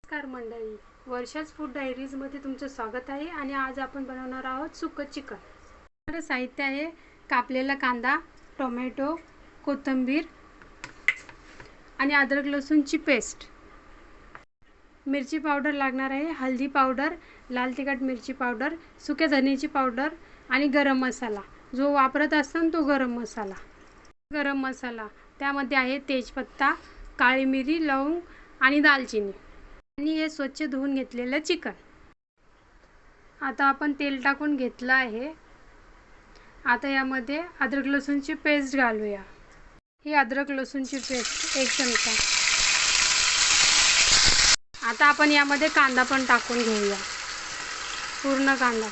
नमस्कार मंडळी, वर्षाच फूड डायरीजमध्ये तुमचं स्वागत आहे. आणि आज आपण बनवणार आहोत सुकं चिकन. साहित्य आहे कापलेला कांदा, टोमॅटो, कोथिंबीर आणि अद्रक लसूणची पेस्ट. मिरची पावडर लागणार आहे, हळदी पावडर, लाल तिखट मिरची पावडर, सुक्या धन्याची पावडर आणि गरम मसाला. जो वापरत असताना तो गरम मसाला त्यामध्ये आहे तेजपत्ता, काळी मिरी, लवंग आणि दालचिनी आणि हे स्वच्छ धुवून घेतलेलं चिकन. आता आपण तेल टाकून घेतलं आहे. आता यामध्ये अद्रक लसूणची पेस्ट घालूया. ही अद्रक लसूणची पेस्ट 1 चमचा. आता आपण यामध्ये कांदा पण टाकून घेऊया, पूर्ण कांदा.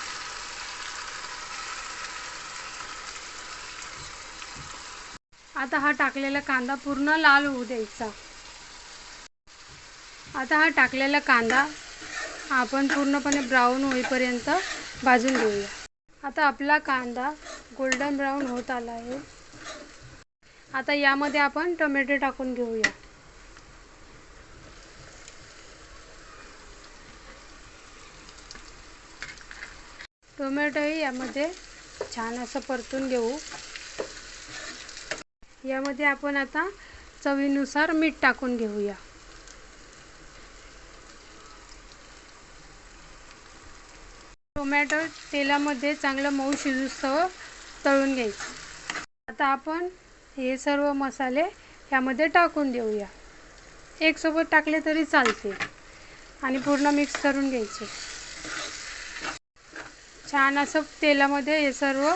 आता हा टाकलेला कांदा पूर्ण लाल होऊ द्यायचा. आता हा टाकलेला कांदा आपण पूर्णपणे ब्राऊन होईपर्यंत भाजून घेऊया. आता आपला कांदा गोल्डन ब्राऊन होत आला आहे. आता यामध्ये आपण टोमॅटो टाकून घेऊया. टोमॅटोही यामध्ये छान असं परतून घेऊ. यामध्ये आपण आता चवीनुसार मीठ टाकून घेऊया. टोमॅटो तेलामध्ये चांगलं मऊ शिजूस्तवर तळून घ्यायचं. आता आपण हे सर्व मसाले यामध्ये टाकून देऊया. एक सोबत टाकले तरी चालते आणि पूर्ण मिक्स करून घ्यायचे. छान असं तेलामध्ये हे सर्व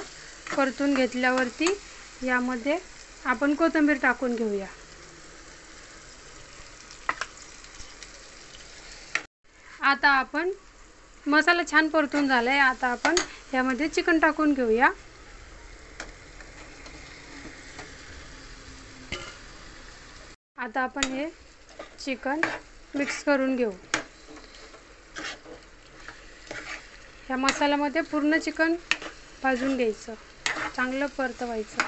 परतून घेतल्यावरती यामध्ये आपण कोथिंबीर टाकून घेऊया. आता आपण मसाला छान परतून झाला आहे. आता आपण यामध्ये चिकन टाकून घेऊया. आता आपण हे चिकन मिक्स करून घेऊ. या मसाल्यामध्ये पूर्ण चिकन भाजून घ्यायचं, चांगलं परतवायचं.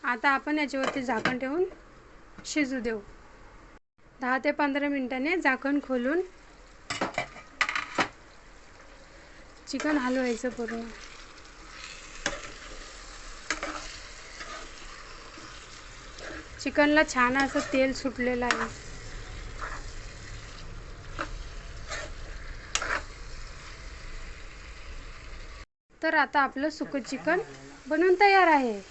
आता आपण याच्यावरती झाकण ठेवून शिजू देऊ. 10 ते 15 मिनिटांनी झाकण खोलून चिकन हलवायचं पूर्ण. चिकनला छान असं तेल सुटलेलं आहे. तर आता आपलं सुकं चिकन बनवून तयार आहे.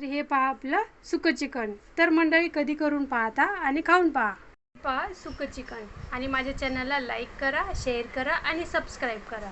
हे पहा आपलं सुकं चिकन. तर मंडळी, कधी करून पाहता आणि खाऊन पहा सुकं चिकन. आणि माझ्या चॅनलला लाईक करा, शेअर करा आणि सबस्क्राईब करा.